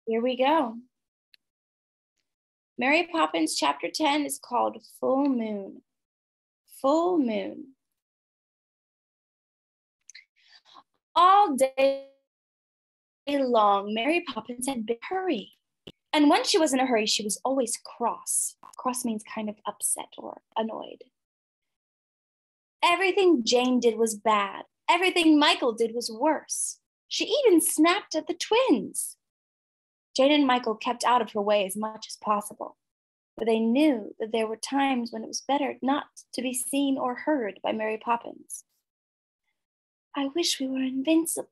Here we go. Mary Poppins chapter 10 is called Full Moon. Full Moon. All day long, Mary Poppins had been in a hurry. And when she was in a hurry, she was always cross. Cross means kind of upset or annoyed. Everything Jane did was bad. Everything Michael did was worse. She even snapped at the twins. Jane and Michael kept out of her way as much as possible, but they knew that there were times when it was better not to be seen or heard by Mary Poppins. "I wish we were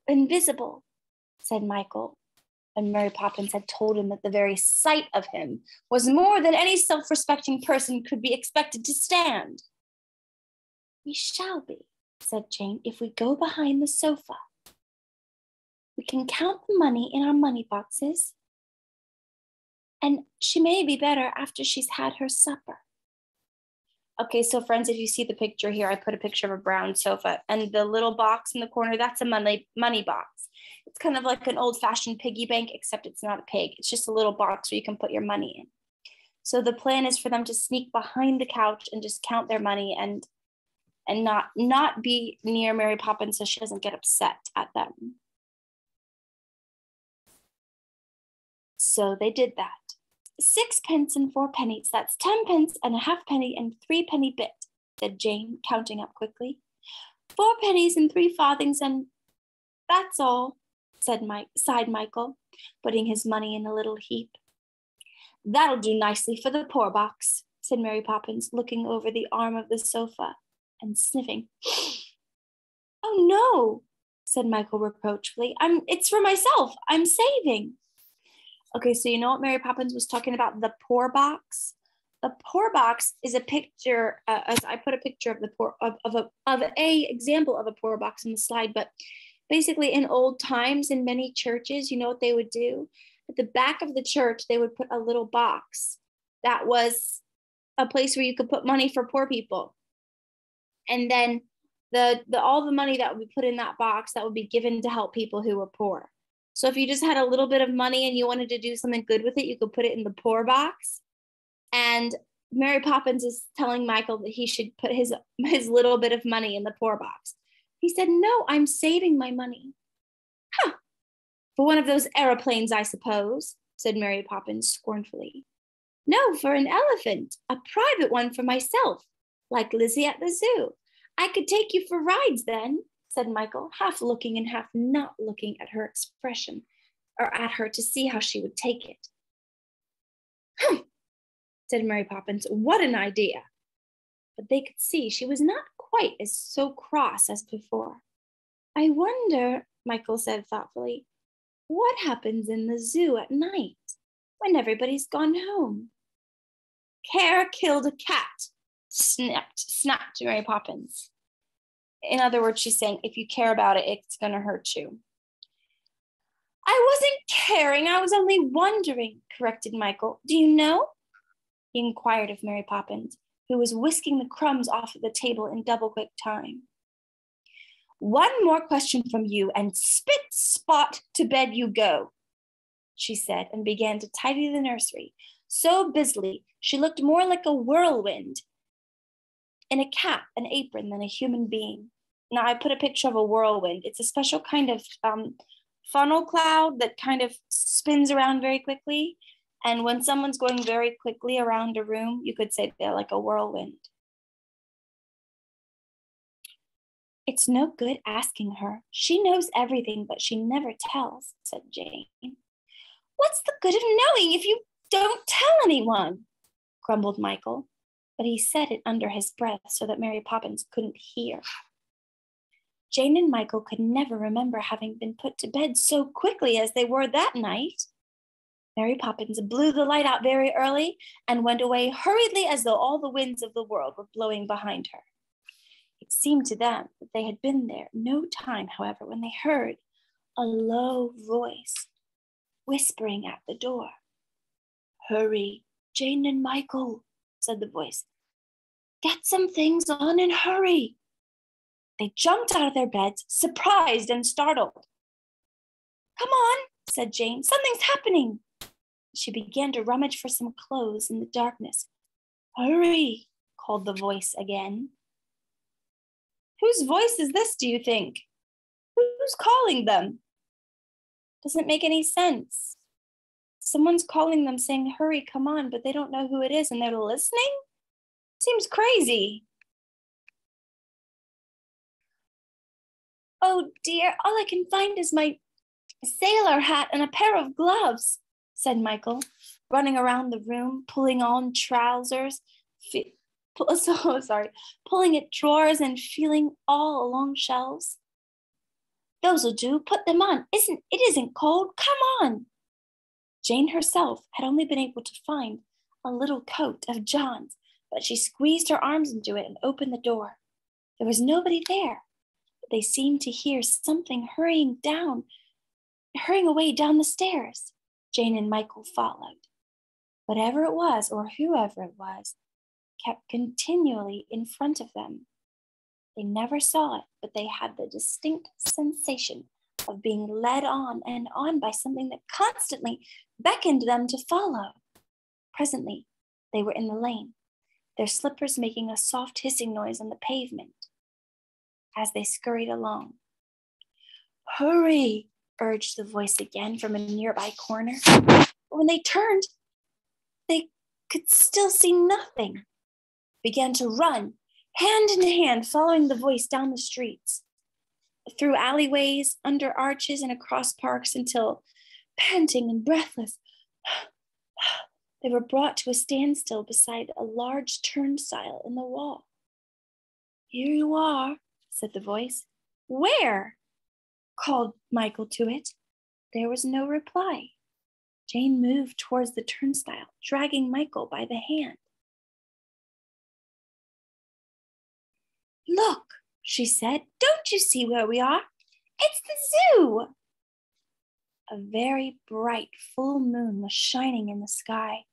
invisible," said Michael, and Mary Poppins had told him that the very sight of him was more than any self-respecting person could be expected to stand. "We shall be," said Jane, "if we go behind the sofa. We can count the money in our money boxes, and she may be better after she's had her supper." Okay, so friends, if you see the picture here, I put a picture of a brown sofa, and the little box in the corner, that's a money box. It's kind of like an old-fashioned piggy bank, except it's not a pig. It's just a little box where you can put your money in. So the plan is for them to sneak behind the couch and just count their money and not be near Mary Poppins so she doesn't get upset at them. So they did that. 6 pence and 4 pennies, that's 10 pence and a halfpenny and 3 penny bit, said Jane, counting up quickly. 4 pennies and 3 farthings, and that's all, sighed Michael, putting his money in a little heap. "That'll do nicely for the poor box," said Mary Poppins, looking over the arm of the sofa and sniffing. "Oh no," said Michael reproachfully. It's for myself. I'm saving." Okay, so you know what Mary Poppins was talking about? The poor box. The poor box is a picture. As I put a picture of a example of a poor box on the slide. But basically, in old times, in many churches, you know what they would do? At the back of the church, they would put a little box that was a place where you could put money for poor people, and then all the money that would be put in that box that would be given to help people who were poor. So if you just had a little bit of money and you wanted to do something good with it, you could put it in the poor box. And Mary Poppins is telling Michael that he should put his little bit of money in the poor box. He said, "No, I'm saving my money." "Huh, for one of those aeroplanes, I suppose," said Mary Poppins scornfully. "No, for an elephant, a private one for myself, like Lizzie at the zoo. I could take you for rides then," said Michael, half looking and half not looking at her expression, or at her to see how she would take it. "Humph," said Mary Poppins, "what an idea." But they could see she was not quite as so cross as before. "I wonder," Michael said thoughtfully, "what happens in the zoo at night when everybody's gone home?" "Care killed a cat," snapped Mary Poppins. In other words, she's saying, if you care about it, it's going to hurt you. "I wasn't caring, I was only wondering," corrected Michael. "Do you know?" he inquired of Mary Poppins, who was whisking the crumbs off of the table in double-quick time. "One more question from you, and spit spot to bed you go," she said, and began to tidy the nursery, so busily she looked more like a whirlwind in a cap and apron than a human being. Now, I put a picture of a whirlwind. It's a special kind of funnel cloud that kind of spins around very quickly. And when someone's going very quickly around a room, you could say they're like a whirlwind. "It's no good asking her. She knows everything, but she never tells," said Jane. "What's the good of knowing if you don't tell anyone?" grumbled Michael, but he said it under his breath so that Mary Poppins couldn't hear. Jane and Michael could never remember having been put to bed so quickly as they were that night. Mary Poppins blew the light out very early and went away hurriedly as though all the winds of the world were blowing behind her. It seemed to them that they had been there no time, however, when they heard a low voice whispering at the door. "Hurry, Jane and Michael," said the voice. "Get some things on and hurry." They jumped out of their beds, surprised and startled. "Come on," said Jane. Something's happening. She began to rummage for some clothes in the darkness. Hurry, called the voice again. Whose voice is this, do you think? Who's calling them? Doesn't make any sense. Someone's calling them saying, hurry, come on, but they don't know who it is and they're listening? Seems crazy. Oh dear, all I can find is my sailor hat and a pair of gloves, said Michael, running around the room, pulling on trousers, pulling at drawers and feeling all along shelves. Those'll do, put them on. It isn't cold, come on. Jane herself had only been able to find a little coat of John's, but she squeezed her arms into it and opened the door. There was nobody there, but they seemed to hear something hurrying away down the stairs. Jane and Michael followed. Whatever it was, or whoever it was, kept continually in front of them. They never saw it, but they had the distinct sensation of being led on and on by something that constantly beckoned them to follow. Presently, they were in the lane, their slippers making a soft hissing noise on the pavement as they scurried along. Hurry, urged the voice again from a nearby corner. When they turned, they could still see nothing. Began to run, hand in hand, following the voice down the streets, through alleyways, under arches, and across parks until, panting and breathless, they were brought to a standstill beside a large turnstile in the wall. Here you are, said the voice. Where? Called Michael to it. There was no reply. Jane moved towards the turnstile, dragging Michael by the hand. Look, she said, don't you see where we are? It's the zoo. A very bright full moon was shining in the sky,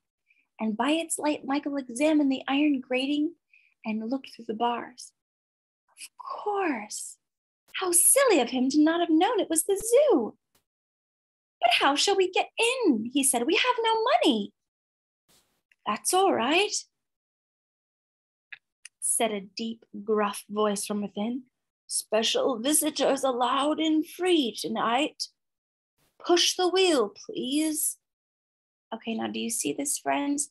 and by its light Michael examined the iron grating and looked through the bars. Of course, how silly of him to not have known it was the zoo. But how shall we get in? He said, we have no money. That's all right, said a deep, gruff voice from within. Special visitors allowed in free tonight. Push the wheel, please. Okay, now do you see this, friends?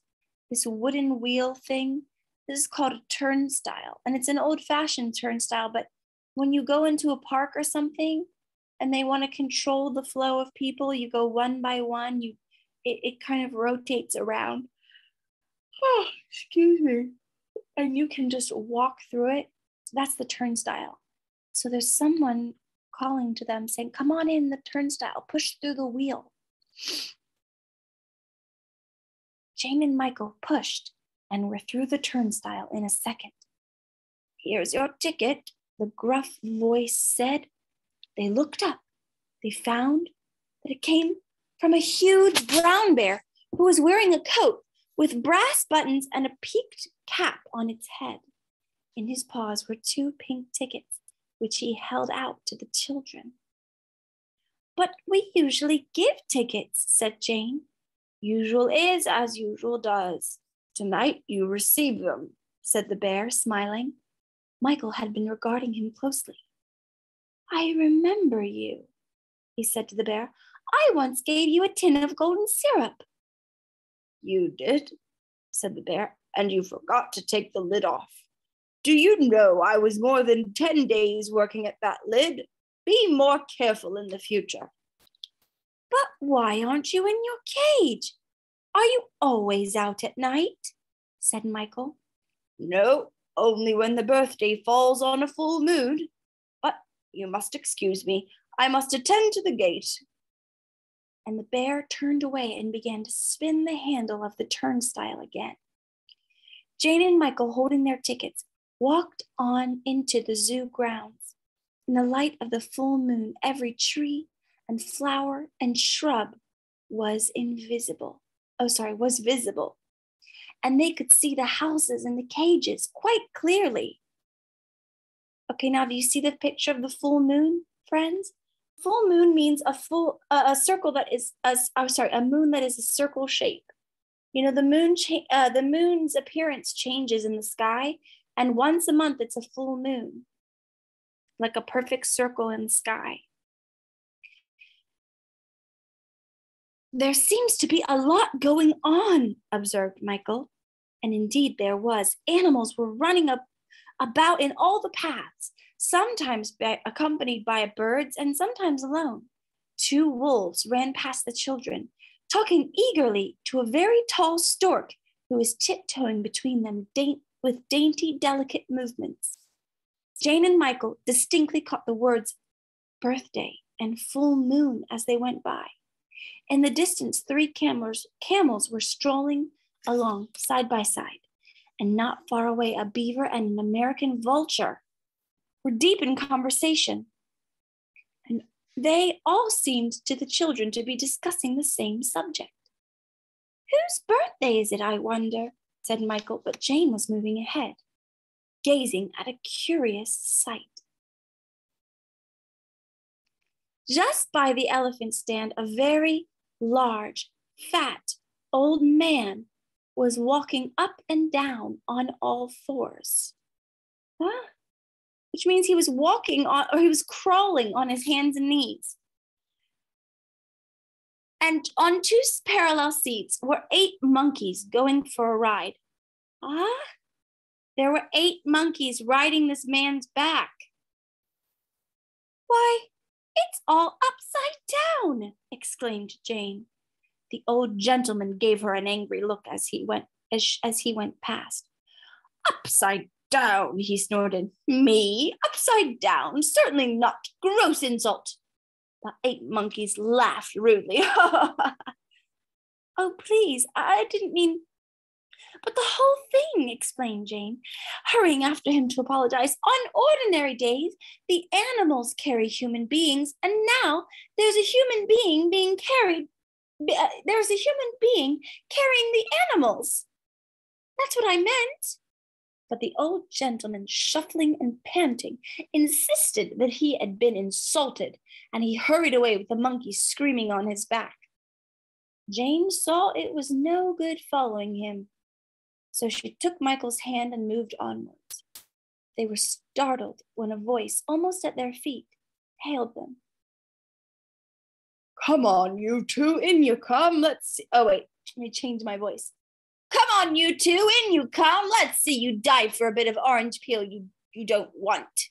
This wooden wheel thing? This is called a turnstile, and it's an old-fashioned turnstile, but when you go into a park or something and they want to control the flow of people, you go one by one, it kind of rotates around. Oh, excuse me. And you can just walk through it. That's the turnstile. So there's someone calling to them saying, come on in the turnstile, push through the wheel. Jane and Michael pushed and were through the turnstile in a second. Here's your ticket, the gruff voice said. They looked up. They found that it came from a huge brown bear who was wearing a coat with brass buttons and a peaked cap on its head. In his paws were 2 pink tickets, which he held out to the children. But we usually give tickets, said Jane. Usual is as usual does. Tonight you receive them, said the bear, smiling. Michael had been regarding him closely. I remember you, he said to the bear. I once gave you a tin of golden syrup. You did, said the bear, and you forgot to take the lid off. Do you know I was more than 10 days working at that lid? Be more careful in the future. But why aren't you in your cage? Are you always out at night? Said Michael. No, only when the birthday falls on a full moon. But you must excuse me. I must attend to the gate. And the bear turned away and began to spin the handle of the turnstile again. Jane and Michael, holding their tickets, walked on into the zoo grounds. In the light of the full moon, every tree and flower and shrub was visible. And they could see the houses and the cages quite clearly. Okay, now do you see the picture of the full moon, friends? full moon means a circle that is a moon that is a circle shape. You know, the moon's appearance changes in the sky, and once a month it's a full moon, like a perfect circle in the sky. There seems to be a lot going on, observed Michael. And indeed there was. Animals were running about in all the paths, sometimes accompanied by birds and sometimes alone. 2 wolves ran past the children, talking eagerly to a very tall stork who was tiptoeing between them with dainty, delicate movements. Jane and Michael distinctly caught the words birthday and full moon as they went by. In the distance, 3 camels were strolling along side by side, and not far away, a beaver and an American vulture were deep in conversation. And they all seemed to the children to be discussing the same subject. Whose birthday is it, I wonder? Said Michael, but Jane was moving ahead, gazing at a curious sight. Just by the elephant stand, a very large, fat, old man was walking up and down on all 4s. Huh? Which means he was walking on, or he was crawling on his hands and knees. And on 2 parallel seats were 8 monkeys going for a ride. There were 8 monkeys riding this man's back. Why, it's all upside down, exclaimed Jane. The old gentleman gave her an angry look as he went past. Upside down, he snorted. Me? Upside down? Certainly not. Gross insult. The 8 monkeys laughed rudely. Oh, please, I didn't mean... But the whole thing, explained Jane, hurrying after him to apologize. On ordinary days, the animals carry human beings, and now there's a human being carrying the animals. That's what I meant. But the old gentleman, shuffling and panting, insisted that he had been insulted, and he hurried away with the monkey screaming on his back. Jane saw it was no good following him, so she took Michael's hand and moved onwards. They were startled when a voice, almost at their feet, hailed them. Come on, you 2, in you come. Let's see. Oh, wait, let me change my voice. Come on, you 2, in you come. Let's see you dive for a bit of orange peel you don't want.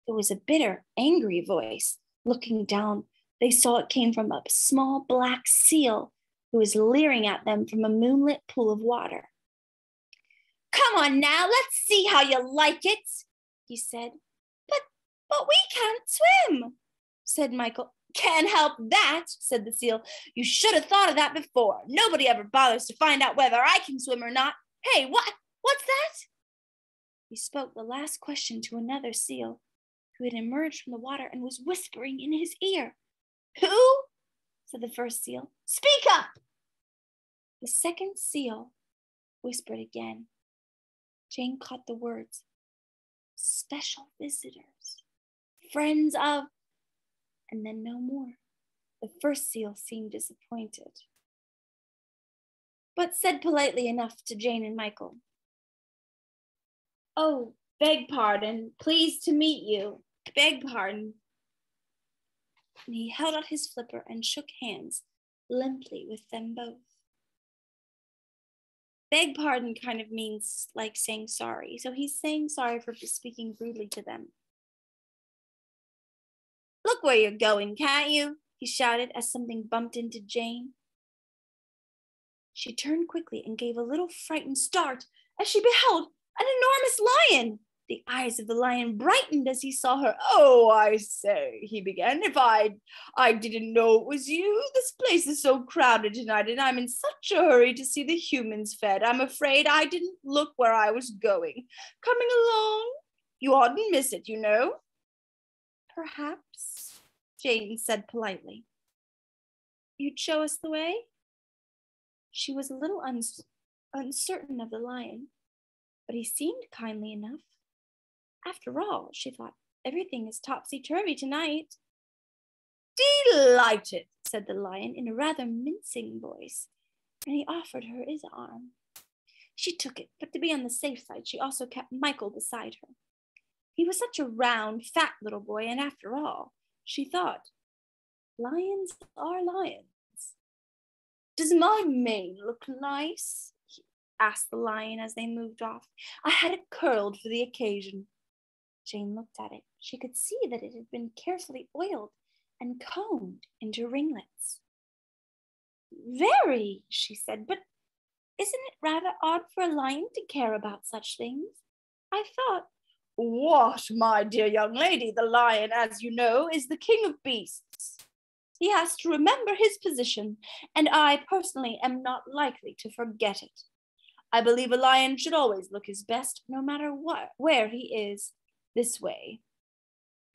It was a bitter, angry voice. Looking down, they saw it came from a small black seal who was leering at them from a moonlit pool of water. Come on now, let's see how you like it, he said. But we can't swim, said Michael. Can't help that, said the seal. You should have thought of that before. Nobody ever bothers to find out whether I can swim or not. Hey, what's that? He spoke the last question to another seal who had emerged from the water and was whispering in his ear. Who? Said the first seal. Speak up! The second seal whispered again. Jane caught the words. Special visitors, friends of, and then no more. The first seal seemed disappointed, but said politely enough to Jane and Michael. Oh, beg pardon, pleased to meet you. Beg pardon. And he held out his flipper and shook hands limply with them both. Beg pardon kind of means like saying sorry. So he's saying sorry for speaking rudely to them. Look where you're going, can't you? He shouted as something bumped into Jane. She turned quickly and gave a little frightened start as she beheld an enormous lion. The eyes of the lion brightened as he saw her. Oh, I say, he began, if I didn't know it was you. This place is so crowded tonight, and I'm in such a hurry to see the humans fed. I'm afraid I didn't look where I was going. Coming along? You oughtn't miss it, you know. Perhaps, Jane said politely. You'd show us the way? She was a little uncertain of the lion, but he seemed kindly enough. After all, she thought, everything is topsy-turvy tonight. Delighted, said the lion in a rather mincing voice, and he offered her his arm. She took it, but to be on the safe side, she also kept Michael beside her. He was such a round, fat little boy, and after all, she thought, lions are lions. Does my mane look nice? Asked the lion as they moved off. I had it curled for the occasion. Jane looked at it. She could see that it had been carefully oiled and combed into ringlets. Very, she said, but isn't it rather odd for a lion to care about such things? I thought, what, my dear young lady, the lion, as you know, is the king of beasts. He has to remember his position, and I personally am not likely to forget it. I believe a lion should always look his best, no matter where he is, this way.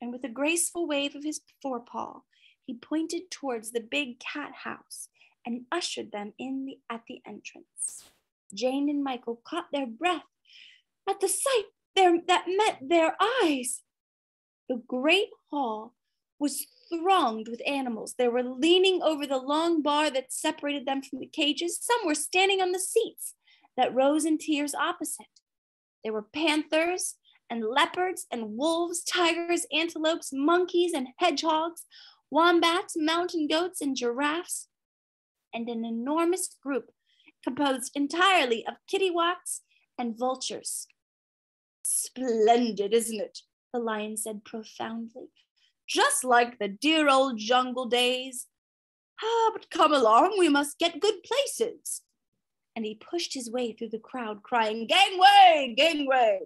And with a graceful wave of his forepaw, he pointed towards the big cat house and ushered them in at the entrance. Jane and Michael caught their breath at the sight that met their eyes. The great hall was thronged with animals. They were leaning over the long bar that separated them from the cages. Some were standing on the seats that rose in tiers opposite. There were panthers and leopards and wolves, tigers, antelopes, monkeys and hedgehogs, wombats, mountain goats and giraffes, and an enormous group composed entirely of kittiwaks and vultures. Splendid, isn't it? The lion said profoundly. Just like the dear old jungle days. But come along, we must get good places. And he pushed his way through the crowd, crying, gangway, gangway,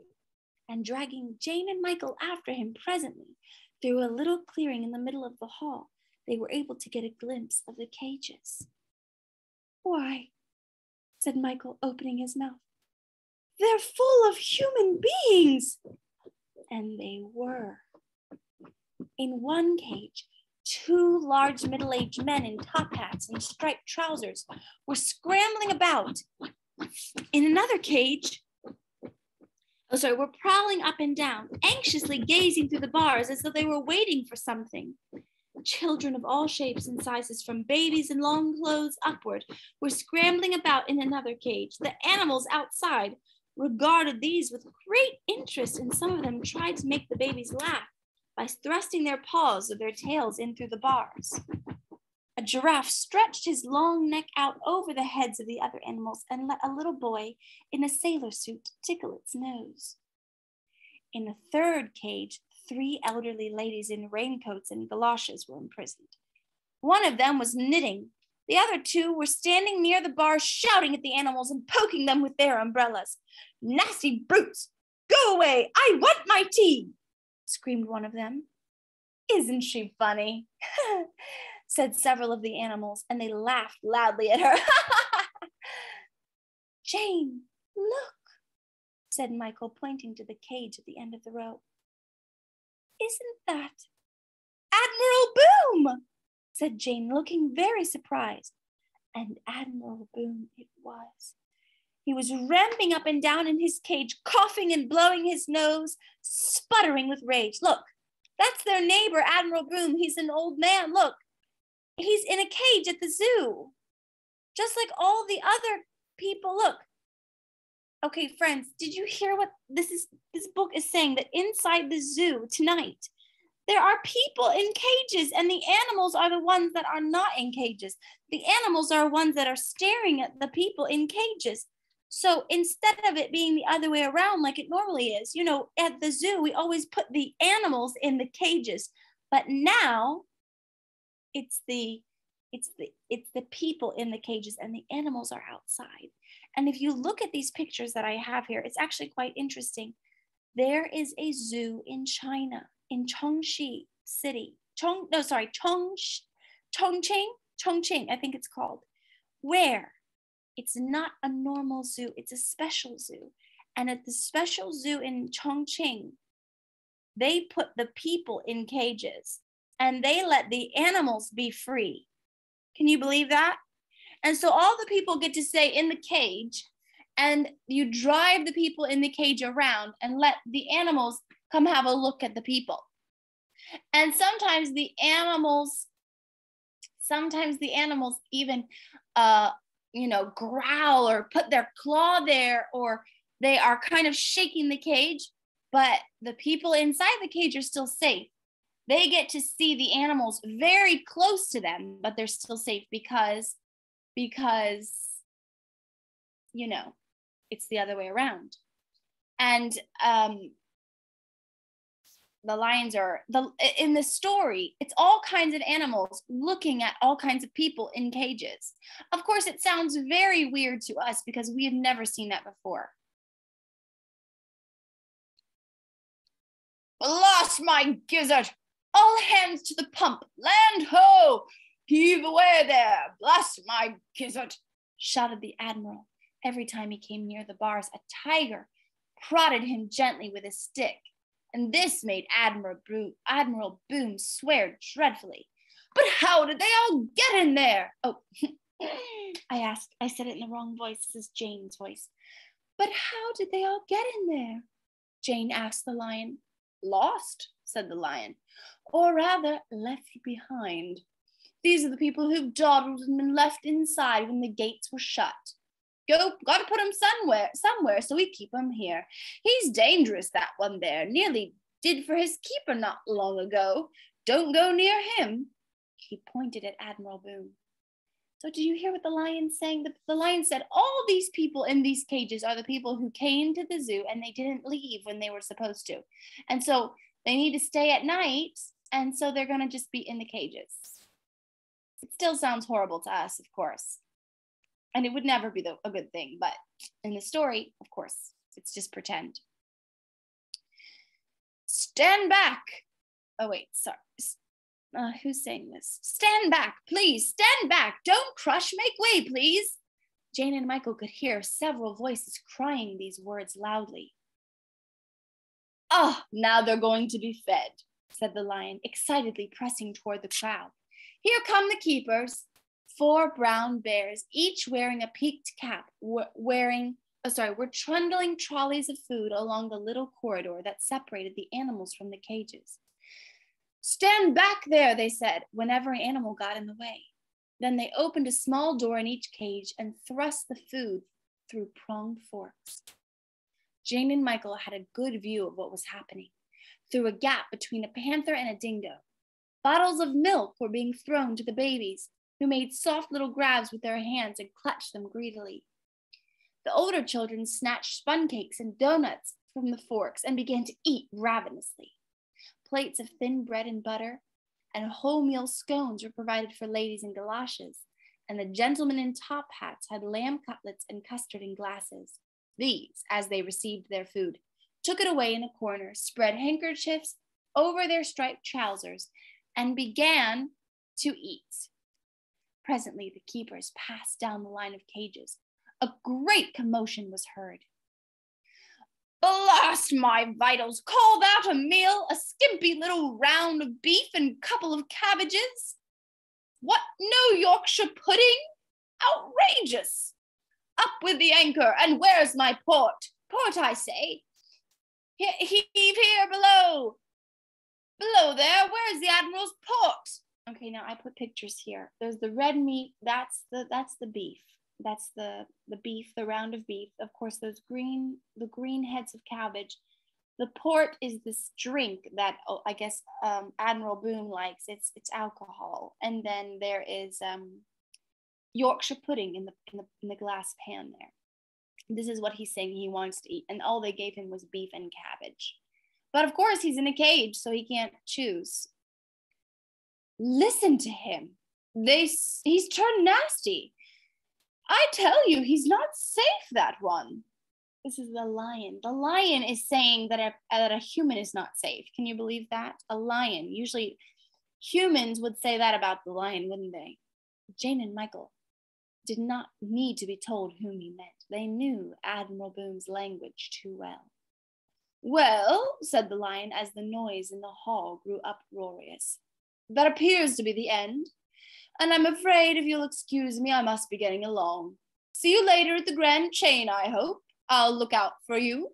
and dragging Jane and Michael after him. Presently, through a little clearing in the middle of the hall, they were able to get a glimpse of the cages. Why, said Michael, opening his mouth, they're full of human beings. And they were. In one cage, two large middle-aged men in top hats and striped trousers were scrambling about. In another cage, were prowling up and down, anxiously gazing through the bars as though they were waiting for something. Children of all shapes and sizes, from babies in long clothes upward, were scrambling about in another cage. The animals outside regarded these with great interest, and some of them tried to make the babies laugh by thrusting their paws or their tails in through the bars. A giraffe stretched his long neck out over the heads of the other animals and let a little boy in a sailor suit tickle its nose. In a third cage, 3 elderly ladies in raincoats and galoshes were imprisoned. One of them was knitting. The other 2 were standing near the bars, shouting at the animals and poking them with their umbrellas. Nasty brutes! Go away! I want my tea! Screamed one of them. Isn't she funny? Said several of the animals, and they laughed loudly at her. Jane, look, said Michael, pointing to the cage at the end of the row. Isn't that Admiral Boom? Said Jane, looking very surprised. And Admiral Boom it was. He was ramping up and down in his cage, coughing and blowing his nose, sputtering with rage. Look, that's their neighbor, Admiral Boom. He's an old man. Look, he's in a cage at the zoo, just like all the other people. Look. Okay, friends, did you hear what this book is saying? That inside the zoo tonight, there are people in cages, and the animals are the ones that are not in cages. The animals are ones that are staring at the people in cages. So instead of it being the other way around like it normally is, you know, at the zoo, we always put the animals in the cages, but now it's the people in the cages and the animals are outside. And if you look at these pictures that I have here, it's actually quite interesting. There is a zoo in China, in Chongqing City. Chongqing, I think it's called, where it's not a normal zoo, it's a special zoo. And at the special zoo in Chongqing, they put the people in cages and they let the animals be free. Can you believe that? And so all the people get to stay in the cage, and you drive the people in the cage around and let the animals come have a look at the people. And sometimes the animals Sometimes the animals even, growl or put their claw there, or they are kind of shaking the cage, but the people inside the cage are still safe. They get to see the animals very close to them, but they're still safe because it's the other way around. And the lions are in the story, it's all kinds of animals looking at all kinds of people in cages. Of course, it sounds very weird to us because we have never seen that before. Blast my gizzard! All hands to the pump! Land ho! Heave away there! Blast my gizzard! Shouted the admiral. Every time he came near the bars, a tiger prodded him gently with a stick, and this made Admiral Boom swear dreadfully. But how did they all get in there? Oh, I said it in the wrong voice. This is Jane's voice. But how did they all get in there? Jane asked the lion. Lost, said the lion, or rather left behind. These are the people who've dawdled and been left inside when the gates were shut. Gotta put him somewhere, so we keep him here. He's dangerous, that one there. Nearly did for his keeper not long ago. Don't go near him. He pointed at Admiral Boom. So did you hear what the lion's saying? The lion said, all these people in these cages are the people who came to the zoo and they didn't leave when they were supposed to. And so they need to stay at night, and so they're going to just be in the cages. It still sounds horrible to us, of course. And it would never be a good thing, but in the story, of course, it's just pretend. Stand back. Oh, wait, sorry. Who's saying this? Stand back, please, stand back. Don't crush, make way, please. Jane and Michael could hear several voices crying these words loudly. Oh, now they're going to be fed, said the lion, excitedly pressing toward the crowd. Here come the keepers. 4 brown bears, each wearing a peaked cap, were trundling trolleys of food along the little corridor that separated the animals from the cages. Stand back there, they said, whenever an animal got in the way. Then they opened a small door in each cage and thrust the food through pronged forks. Jane and Michael had a good view of what was happening. Through a gap between a panther and a dingo, bottles of milk were being thrown to the babies, who made soft little grabs with their hands and clutched them greedily. The older children snatched spun cakes and donuts from the forks and began to eat ravenously. Plates of thin bread and butter and wholemeal scones were provided for ladies in galoshes, and the gentlemen in top hats had lamb cutlets and custard in glasses. These, as they received their food, took it away in a corner, spread handkerchiefs over their striped trousers, and began to eat. Presently, the keepers passed down the line of cages. A great commotion was heard. Blast my vitals! Call that a meal? A skimpy little round of beef and couple of cabbages? What, no Yorkshire pudding? Outrageous! Up with the anchor, and where's my port? Port, I say. Heave here below. Below there, where's the Admiral's port? Okay, now I put pictures here. There's the red meat, that's the beef. That's the beef, the round of beef. Of course, the green heads of cabbage. The port is this drink that I guess Admiral Boom likes. It's alcohol, and then there is Yorkshire pudding in the glass pan there. This is what he's saying he wants to eat, and all they gave him was beef and cabbage. But of course, he's in a cage, so he can't choose. Listen to him. He's turned nasty. I tell you, he's not safe, that one. This is the lion. The lion is saying that a human is not safe. Can you believe that? A lion. Usually humans would say that about the lion, wouldn't they? Jane and Michael did not need to be told whom he meant. They knew Admiral Boom's language too well. Well, said the lion as the noise in the hall grew uproarious, that appears to be the end. And I'm afraid, if you'll excuse me, I must be getting along. See you later at the Grand Chain, I hope. I'll look out for you.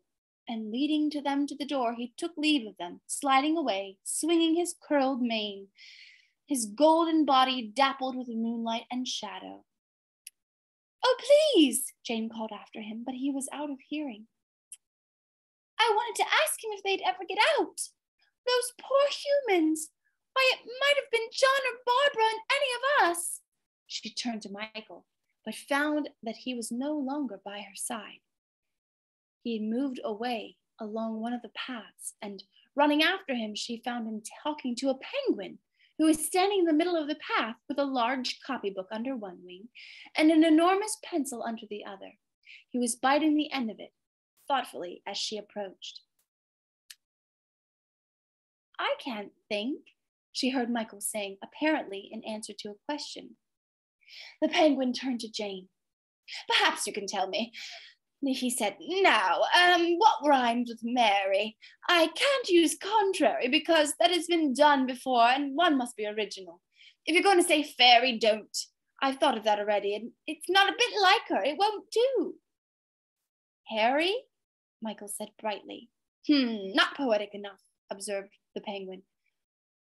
And leading them to the door, he took leave of them, sliding away, swinging his curled mane. his golden body dappled with moonlight and shadow. "Oh, please," Jane called after him, but he was out of hearing. "I wanted to ask him if they'd ever get out. Those poor humans. Why, it might have been John or Barbara and any of us." She turned to Michael, but found that he was no longer by her side. He had moved away along one of the paths, and running after him, she found him talking to a penguin who was standing in the middle of the path with a large copybook under one wing and an enormous pencil under the other. He was biting the end of it thoughtfully as she approached. "I can't think," she heard Michael saying, apparently in answer to a question. The penguin turned to Jane. "Perhaps you can tell me," he said. "Now, what rhymes with Mary? I can't use contrary because that has been done before and one must be original. If you're going to say fairy, don't. I've thought of that already and it's not a bit like her. It won't do." "Harry?" Michael said brightly. Not poetic enough," observed the penguin.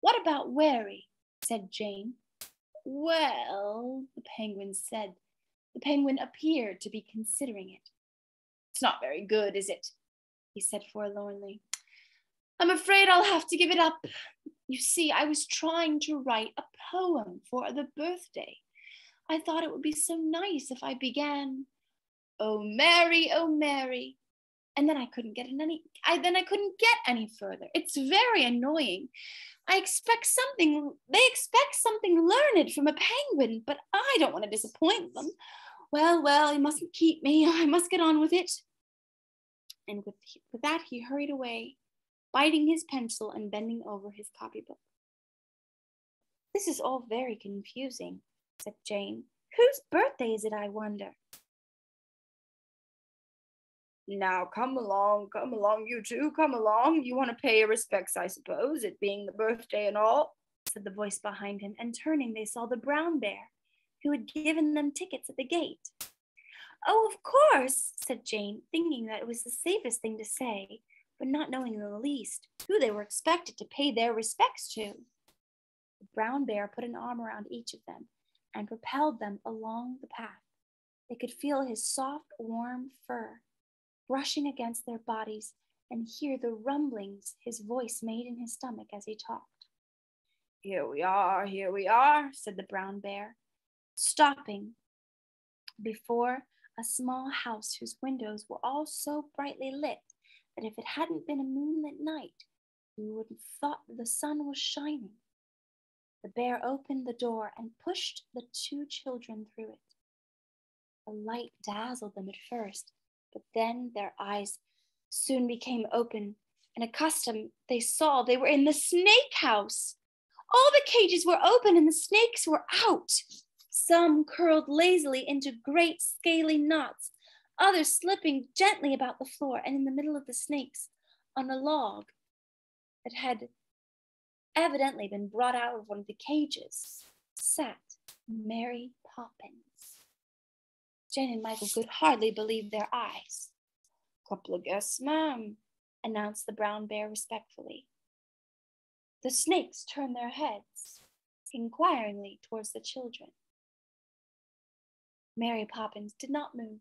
"What about wary?" said Jane. "Well," the penguin said. The penguin appeared to be considering it. "It's not very good, is it?" he said forlornly. "I'm afraid I'll have to give it up. You see, I was trying to write a poem for the birthday. I thought it would be so nice if I began, 'Oh Mary, oh Mary,' and then I couldn't get any further. It's very annoying. They expect something learned from a penguin, but I don't want to disappoint them. Well, you mustn't keep me. I must get on with it." And with that, he hurried away, biting his pencil and bending over his copybook. "This is all very confusing," said Jane. "Whose birthday is it, I wonder?" "Now, come along, you two, come along. You want to pay your respects, I suppose, it being the birthday and all," said the voice behind him, and turning, they saw the brown bear, who had given them tickets at the gate. "Oh, of course," said Jane, thinking that it was the safest thing to say, but not knowing in the least who they were expected to pay their respects to. The brown bear put an arm around each of them and propelled them along the path. They could feel his soft, warm fur brushing against their bodies and hear the rumblings his voice made in his stomach as he talked. Here we are," said the brown bear, stopping before a small house whose windows were all so brightly lit that if it hadn't been a moonlit night, you would have thought the sun was shining. The bear opened the door and pushed the two children through it. The light dazzled them at first, but then their eyes soon became open and accustomed. They saw they were in the snake house. All the cages were open and the snakes were out. Some curled lazily into great scaly knots, others slipping gently about the floor, and in the middle of the snakes, on a log that had evidently been brought out of one of the cages, sat Mary Poppins. Jane and Michael could hardly believe their eyes. "Couple of guests, ma'am," announced the brown bear respectfully. The snakes turned their heads inquiringly towards the children. Mary Poppins did not move,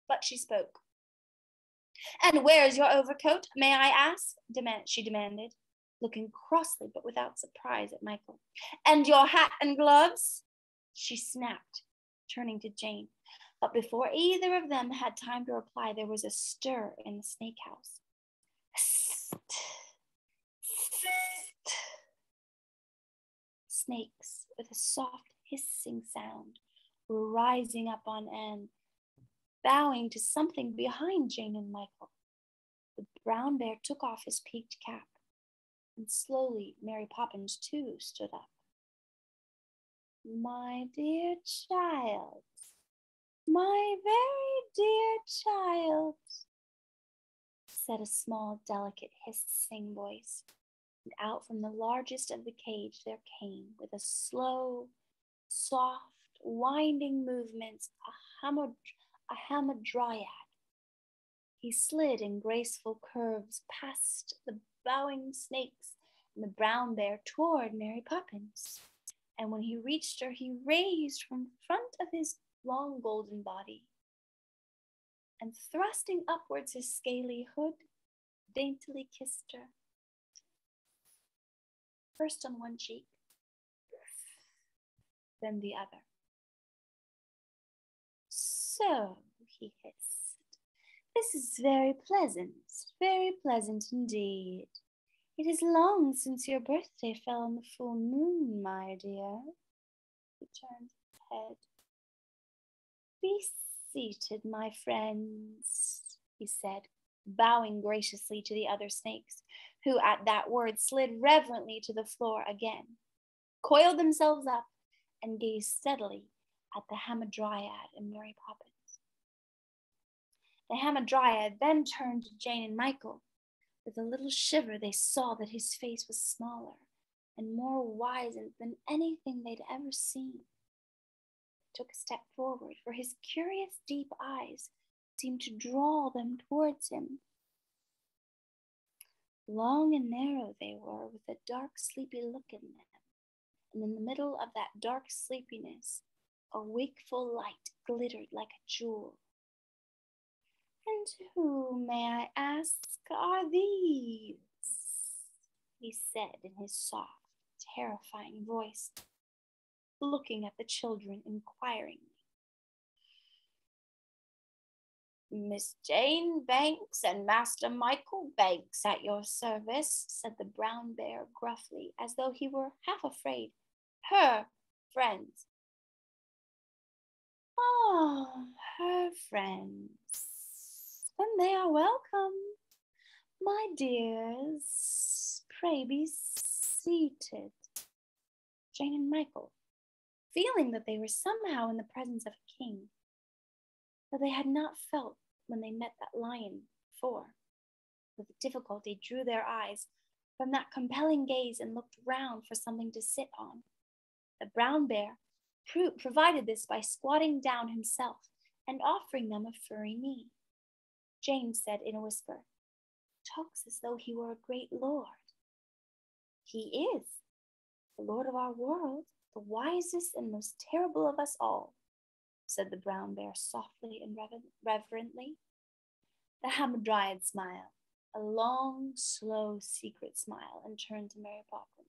but she spoke. "And where's your overcoat, may I ask?" she demanded, looking crossly but without surprise at Michael. "And your hat and gloves?" she snapped, turning to Jane. But before either of them had time to reply, there was a stir in the snake house. Snakes, with a soft hissing sound, were rising up on end, bowing to something behind Jane and Michael. The brown bear took off his peaked cap, and slowly Mary Poppins too stood up. "My dear child, my very dear child," said a small, delicate, hissing voice, and out from the largest of the cage there came, with a slow, soft, winding movements, a hamadryad. He slid in graceful curves past the bowing snakes and the brown bear toward Mary Poppins. And when he reached her, he raised from front of his long golden body, and thrusting upwards his scaly hood, daintily kissed her. First on one cheek, then the other. So, he hissed, this is very pleasant indeed. It is long since your birthday fell on the full moon, my dear. He turned his head. Be seated, my friends, he said, bowing graciously to the other snakes, who at that word slid reverently to the floor again, coiled themselves up, and gazed steadily at the Hamadryad and Mary Poppins. The Hamadryad then turned to Jane and Michael. With a little shiver, they saw that his face was smaller and more wizened than anything they'd ever seen. They took a step forward, for his curious deep eyes seemed to draw them towards him. Long and narrow they were, with a dark, sleepy look in them, and in the middle of that dark sleepiness, a wakeful light glittered like a jewel. And who, may I ask, are these? He said in his soft, terrifying voice, looking at the children inquiringly. Miss Jane Banks and Master Michael Banks at your service, said the brown bear gruffly, as though he were half afraid. Her friends. Ah, her friends. Then they are welcome. My dears, pray be seated. Jane and Michael, feeling that they were somehow in the presence of a king, that they had not felt when they met that lion before, with difficulty drew their eyes from that compelling gaze and looked round for something to sit on. The brown bear provided this by squatting down himself and offering them a furry knee. Jane said in a whisper, talks as though he were a great lord. He is, the lord of our world, the wisest and most terrible of us all, said the brown bear softly and reverently. The Hamadryad smiled, a long, slow, secret smile, and turned to Mary Poppins.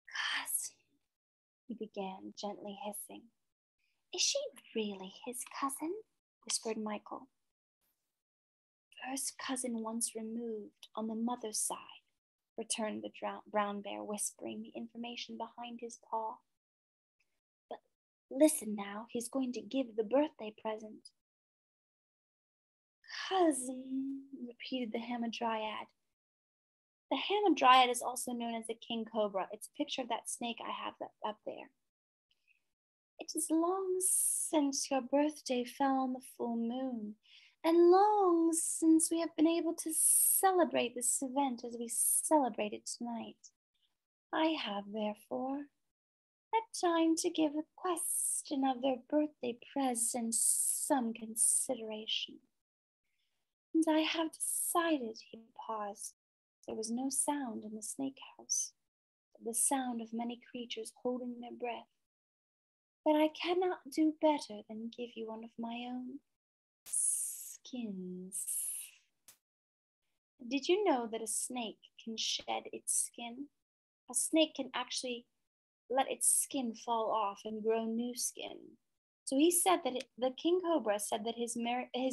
Cousin, he began, gently hissing. Is she really his cousin? Whispered Michael. First cousin once removed on the mother's side, returned the brown bear, whispering the information behind his paw. But listen now, he's going to give the birthday present. Cousin, repeated the Hamadryad. The Hamadryad is also known as the king cobra. It's a picture of that snake I have up there. It is long since your birthday fell on the full moon, and long since we have been able to celebrate this event as we celebrate it tonight. I have, therefore, had time to give the question of their birthday present some consideration. And I have decided, he paused. There was no sound in the snake house, but the sound of many creatures holding their breath. But I cannot do better than give you one of my own skins. Did you know that a snake can shed its skin? A snake can actually let its skin fall off and grow new skin. So he said that the king cobra said that his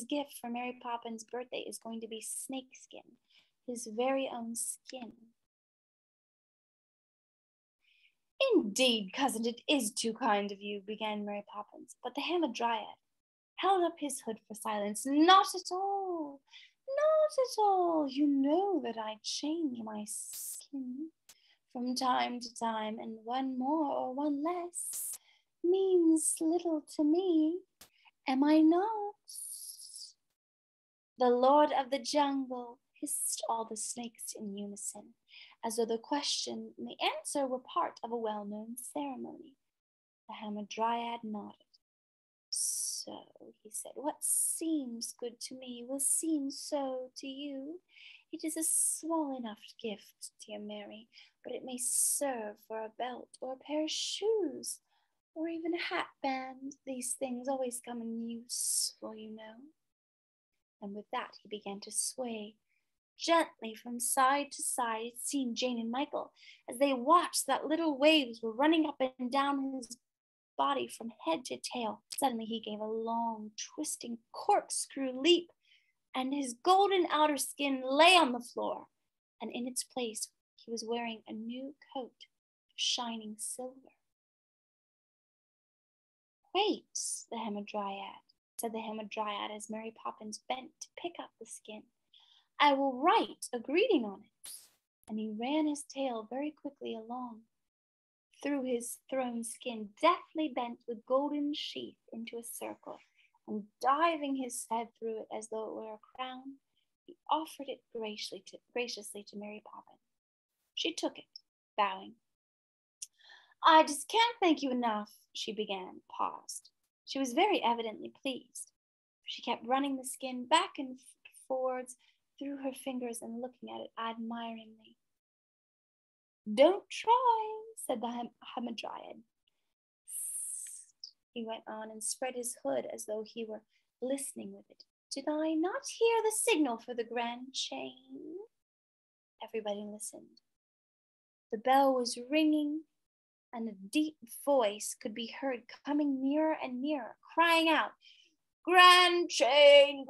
gift for Mary Poppins' birthday is going to be snake skin, his very own skin. Indeed, cousin, it is too kind of you, began Mary Poppins, but the Hamadryad held up his hood for silence. Not at all, not at all. You know that I change my skin from time to time, and one more or one less means little to me. Am I not? The Lord of the Jungle, hissed all the snakes in unison, as though the question and the answer were part of a well-known ceremony. The Hamadryad nodded. So, he said, what seems good to me will seem so to you. It is a small enough gift, dear Mary, but it may serve for a belt or a pair of shoes, or even a hat band. These things always come in useful, you know. And with that he began to sway gently from side to side. It seemed Jane and Michael, as they watched, that little waves were running up and down his body from head to tail. Suddenly he gave a long, twisting corkscrew leap, and his golden outer skin lay on the floor, and in its place he was wearing a new coat of shining silver. Wait, the Hamadryad, said the Hamadryad as Mary Poppins bent to pick up the skin. I will write a greeting on it. And he ran his tail very quickly along through his thrown skin, deftly bent the golden sheath into a circle, and diving his head through it as though it were a crown, he offered it graciously to Mary Poppins. She took it, bowing. I just can't thank you enough, she began, paused. She was very evidently pleased. She kept running the skin back and forwards through her fingers and looking at it admiringly. Don't try, said the Hamadryad. He went on and spread his hood as though he were listening with it. Did I not hear the signal for the grand chain? Everybody listened. The bell was ringing, and a deep voice could be heard coming nearer and nearer, crying out, grand chain,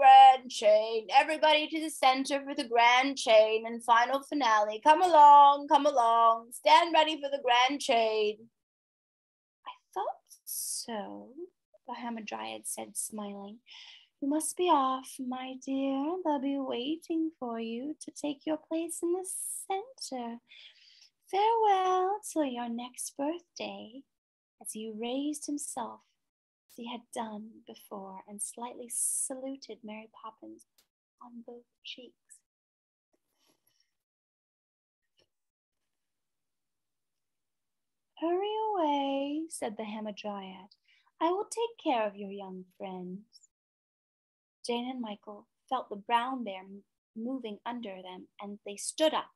everybody to the center for the grand chain and final finale. Come along, stand ready for the grand chain. I thought so, the Hamadryad said, smiling. You must be off, my dear. They'll be waiting for you to take your place in the center. Farewell till your next birthday, as he raised himself as he had done before and slightly saluted Mary Poppins on both cheeks. Hurry away, said the Hamadryad. I will take care of your young friends. Jane and Michael felt the brown bear moving under them, and they stood up.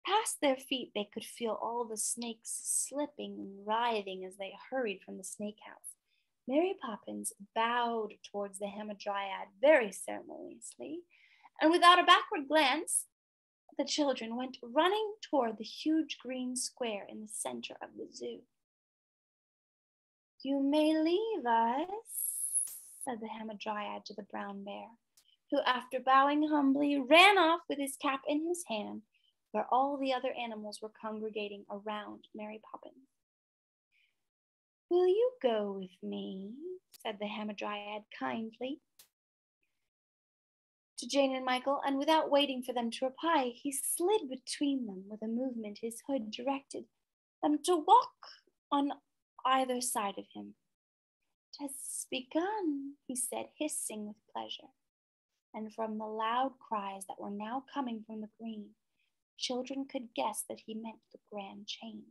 Past their feet they could feel all the snakes slipping and writhing as they hurried from the snake house. Mary Poppins bowed towards the Hamadryad very ceremoniously, and without a backward glance, the children went running toward the huge green square in the center of the zoo. You may leave us, said the Hamadryad to the brown bear, who, after bowing humbly, ran off with his cap in his hand, where all the other animals were congregating around Mary Poppins. Will you go with me? Said the Hamadryad kindly to Jane and Michael, and without waiting for them to reply, he slid between them with a movement his hood directed them to walk on either side of him. It has begun, he said, hissing with pleasure, and from the loud cries that were now coming from the green, children could guess that he meant the grand chain.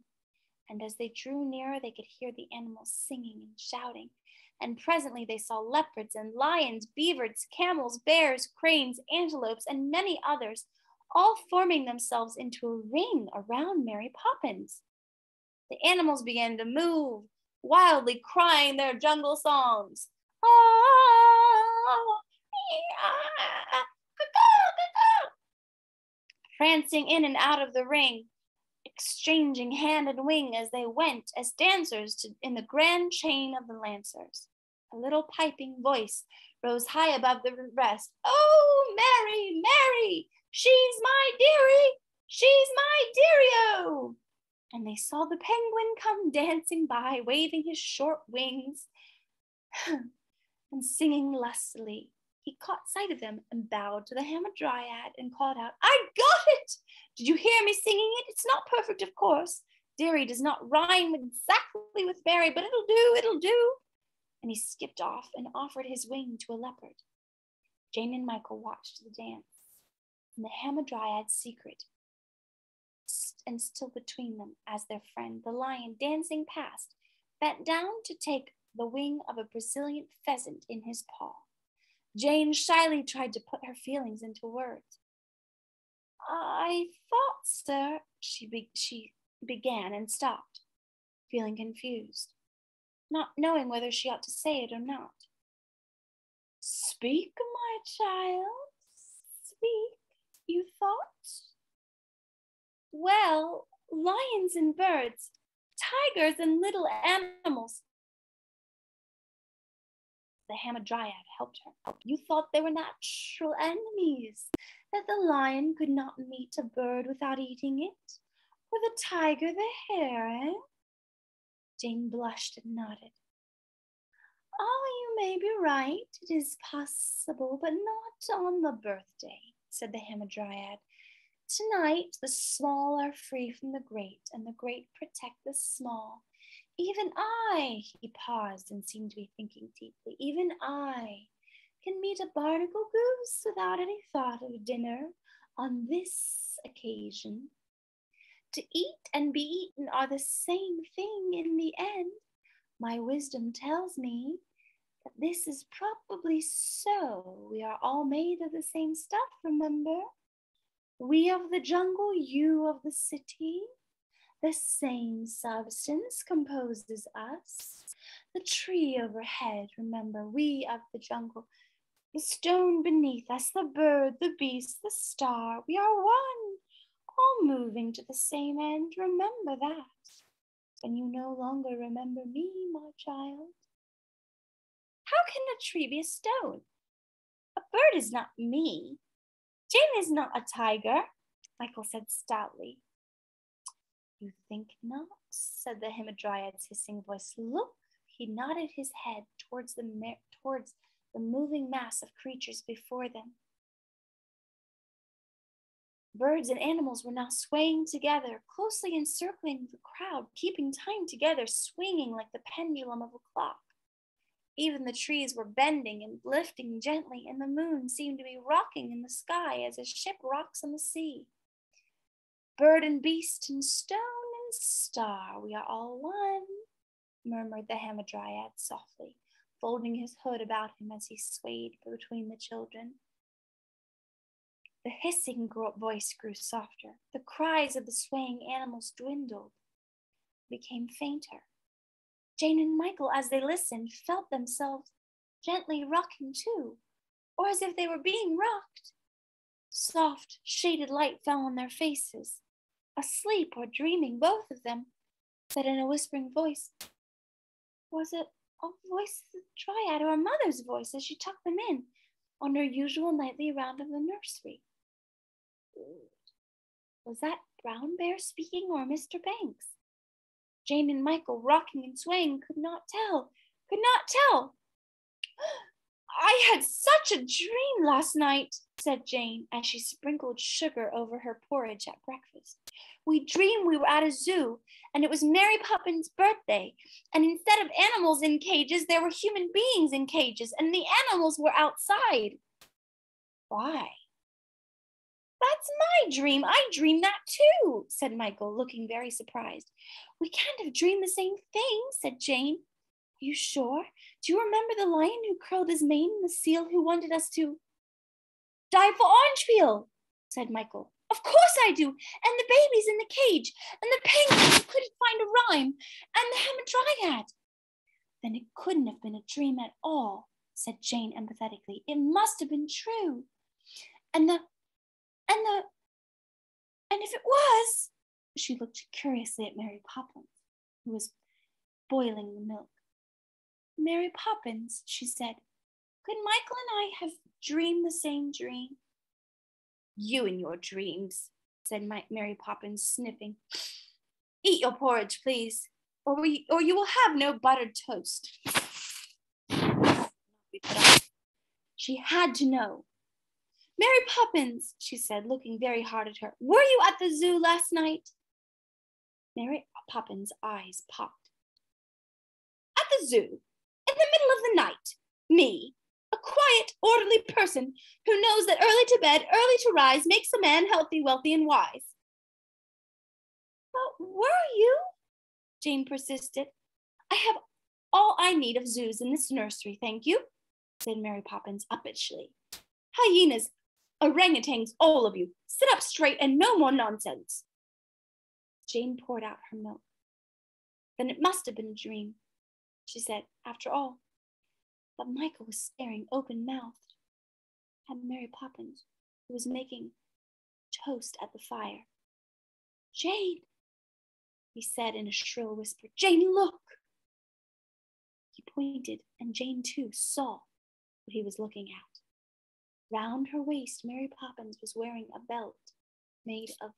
And as they drew nearer, they could hear the animals singing and shouting. And presently they saw leopards and lions, beavers, camels, bears, cranes, antelopes, and many others, all forming themselves into a ring around Mary Poppins. The animals began to move, wildly crying their jungle songs. Prancing in and out of the ring, exchanging hand and wing as they went as dancers in the grand chain of the Lancers. A little piping voice rose high above the rest. Oh, Mary, Mary, she's my dearie, she's my dearie-o. And they saw the penguin come dancing by, waving his short wings and singing lustily. He caught sight of them and bowed to the Hamadryad and called out, I got it! Did you hear me singing it? It's not perfect, of course. Dearie does not rhyme exactly with Mary, but it'll do. And he skipped off and offered his wing to a leopard. Jane and Michael watched the dance, and the Hamadryad's secret, and still between them as their friend, the lion, dancing past, bent down to take the wing of a Brazilian pheasant in his paw. Jane shyly tried to put her feelings into words. I thought, sir, she began and stopped, feeling confused, not knowing whether she ought to say it or not. Speak, my child, speak, you thought? Well, lions and birds, tigers and little animals. The Hamadryad helped her. You thought they were natural enemies, that the lion could not meet a bird without eating it, or the tiger the hare, eh? Jane blushed and nodded. Oh, you may be right. It is possible, but not on the birthday, said the Hamadryad. Tonight, the small are free from the great, and the great protect the small. Even I, he paused and seemed to be thinking deeply, even I can meet a barnacle goose without any thought of dinner on this occasion. To eat and be eaten are the same thing in the end. My wisdom tells me that this is probably so. We are all made of the same stuff, remember? We of the jungle, you of the city. The same substance composes us. The tree overhead, remember, we of the jungle. The stone beneath us, the bird, the beast, the star. We are one, all moving to the same end. Remember that. When you no longer remember me, my child. How can a tree be a stone? A bird is not me. Jane is not a tiger, Michael said stoutly. You think not, said the Hamadryad's hissing voice. Look, he nodded his head towards the moving mass of creatures before them. Birds and animals were now swaying together, closely encircling the crowd, keeping time together, swinging like the pendulum of a clock. Even the trees were bending and lifting gently, and the moon seemed to be rocking in the sky as a ship rocks on the sea. Bird and beast and stone and star, we are all one, murmured the Hamadryad softly, folding his hood about him as he swayed between the children. The hissing voice grew softer. The cries of the swaying animals dwindled, became fainter. Jane and Michael, as they listened, felt themselves gently rocking too, or as if they were being rocked. Soft, shaded light fell on their faces. Asleep or dreaming, both of them, said in a whispering voice, was it a voice of the Dryad or a mother's voice as she tucked them in on her usual nightly round of the nursery? Was that Brown Bear speaking or Mr. Banks? Jane and Michael, rocking and swaying, could not tell. I had such a dream last night, said Jane, as she sprinkled sugar over her porridge at breakfast. We dreamed we were at a zoo, and it was Mary Poppins' birthday, and instead of animals in cages, there were human beings in cages, and the animals were outside. Why? That's my dream. I dreamed that too, said Michael, looking very surprised. We can't have dreamed the same thing, said Jane. Are you sure? Do you remember the lion who curled his mane and the seal who wanted us to die for orange peel? Said Michael. Of course I do. And the babies in the cage, and the penguin who couldn't find a rhyme, and the Hamadryad. Then it couldn't have been a dream at all, said Jane empathetically. It must have been true. And if it was, she looked curiously at Mary Poppins, who was boiling the milk. Mary Poppins, she said, could Michael and I have dreamed the same dream? You and your dreams, said Mary Poppins, sniffing. Eat your porridge, please, or you will have no buttered toast. She had to know. Mary Poppins, she said, looking very hard at her, were you at the zoo last night? Mary Poppins' eyes popped. At the zoo, in the middle of the night, me, a quiet, orderly person who knows that early to bed, early to rise makes a man healthy, wealthy, and wise. But were you? Jane persisted. I have all I need of zoos in this nursery, thank you, said Mary Poppins uppishly. Hyenas, Orangutans, all of you. Sit up straight and no more nonsense. Jane poured out her milk. Then it must have been a dream, she said, after all. But Michael was staring open-mouthed at Mary Poppins, who was making toast at the fire. Jane, he said in a shrill whisper. Jane, look! He pointed, and Jane too saw what he was looking at. Round her waist, Mary Poppins was wearing a belt made of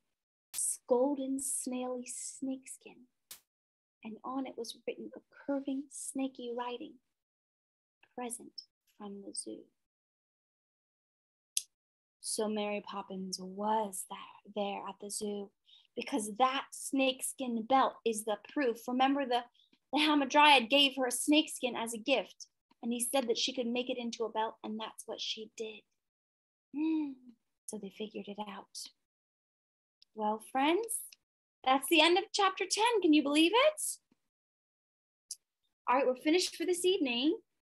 golden, snaily snakeskin, and on it was written a curving, snaky writing, present from the zoo. So Mary Poppins was there at the zoo, because that snakeskin belt is the proof. Remember, the Hamadryad gave her a snakeskin as a gift, and he said that she could make it into a belt, and that's what she did. So they figured it out. Well, friends, that's the end of chapter 10. Can you believe it? All right, we're finished for this evening.